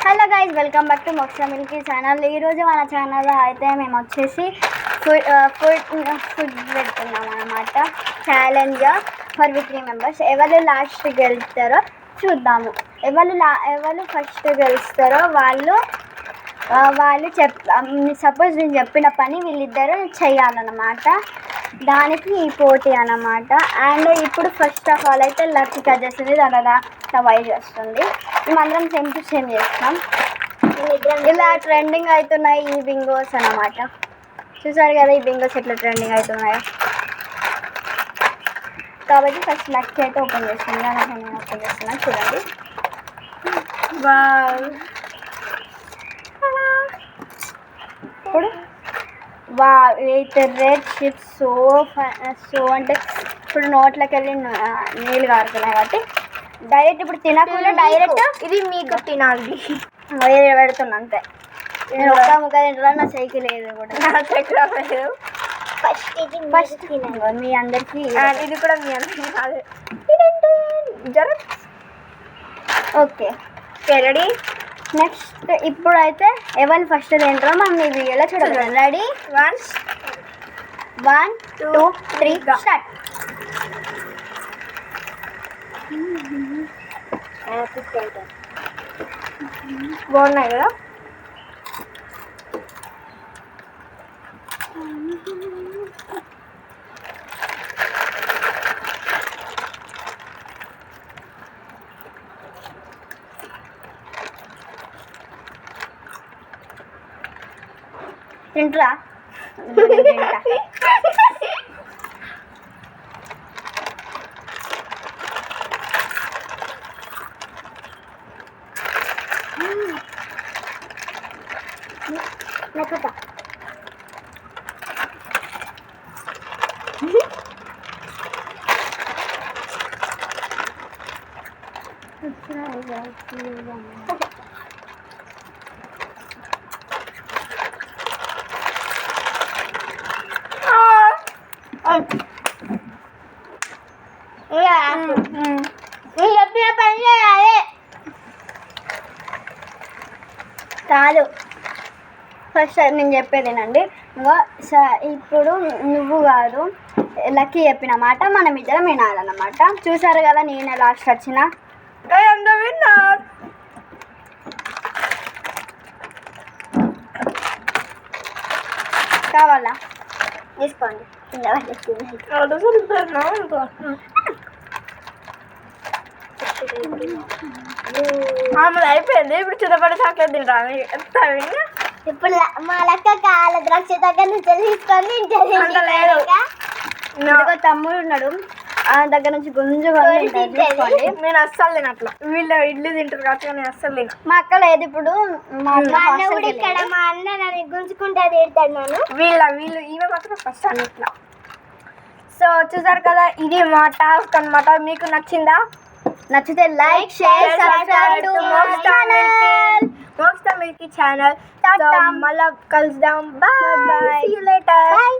Hello guys, welcome back to మోక్ష Milky channel. ఈరోజు మన ఛానల్లో అయితే మేము వచ్చేసి ఫుడ్ పెడుతున్నాం అన్నమాట. Challenge for 3 members. ఎవరు లాస్ట్కి గెలుస్తారో చూద్దాము. ఎవరు ఫస్ట్ గెలుస్తారో వాళ్ళు సపోజ్ నేను చెప్పిన పని వీళ్ళిద్దరూ చేయాలన్నమాట. దానికి ఈ పోటీ అన్నమాట. అండ్ ఇప్పుడు ఫస్ట్ ఆఫ్ ఆల్ అయితే లక్కీ కట్ చేస్తుంది, దాని వైజ్ వస్తుంది. మేమందరం సేమ్ టు సేమ్ చేస్తాం. ఇలా ట్రెండింగ్ అవుతున్నాయి ఈ బింగోస్ అన్నమాట. చూసారు కదా ఈ బింగోస్ ఎట్లా ట్రెండింగ్ అవుతున్నాయో. కాబట్టి ఫస్ట్ లక్కీ అయితే ఓపెన్ చేస్తుంది. నేను ఓపెన్ చేస్తున్నాను, చూడండి. ఇప్పుడు అయితే రెడ్ చిప్స్ సో అంటే ఇప్పుడు నోట్లోకి వెళ్ళి నీళ్ళు కారుతున్నాయి కాబట్టి డైరెక్ట్ ఇప్పుడు తినకుండా డైరెక్ట్ ఇది మీకు తినాలి. వేరే పెడుతున్నా అంతే. నేను ఒక్క ముక్క తింటున్నా, నా సైకిల్ లేదు కూడా. ఫస్ట్ తినండి మీ అందరికీ. ఇది కూడా మీ అందరికీ కాదు. Okay ready. నెక్స్ట్ ఇప్పుడైతే ఎవరు ఫస్ట్ తింటారో మనం ఈ వీడియోలో చూడాలి. రెడీ? 1 2 3 స్టార్ట్. బాగున్నాయి కదా. తింటరా? తింటా. చెప్పిన పని చేయాలి. చాలు. ఫస్ట్ నేను చెప్పేదేనండి. ఇప్పుడు నువ్వు కాదు లక్కీ చెప్పిన మాట మనం ఇద్దరం వినాలన్నమాట. చూసారు కదా నేను లాస్ట్ వచ్చిన. కావాలా తీసుకోండి. అయిపోయింది. ఇప్పుడు చిన్నపడి చాక్లెట్ తింటాను. ఇప్పుడు మా లెక్క కాల ద్రాక్ష దగ్గర నుంచి తీసుకొని తమ్ముడు ఉన్నాడు, ఆ దగ్గర నుంచి గుంజుగా తీసుకోండి. నేను అస్సలు తినట్లా. వీళ్ళు ఇడ్లీ తింటారు కాబట్టి నేను అస్సలు తిన. మా అక్క లేదు ఇప్పుడు. మా అన్న కూడా ఇక్కడ. మా అన్న నన్ను గుంజుకుంటే తిడతాడు. నేను వీళ్ళు ఈమె మాత్రం ఫస్ట్ అన్నట్లా. సో చూసారు కదా, ఇది మా టాస్క్ అన్నమాట. మీకు నచ్చిందా? నచ్చితే లైక్, షేర్, సబ్స్క్రైబ్ టు మోక్ష మిల్కీ ఛానల్. మళ్ళా కలుద్దాం. Bye. See you later. Bye.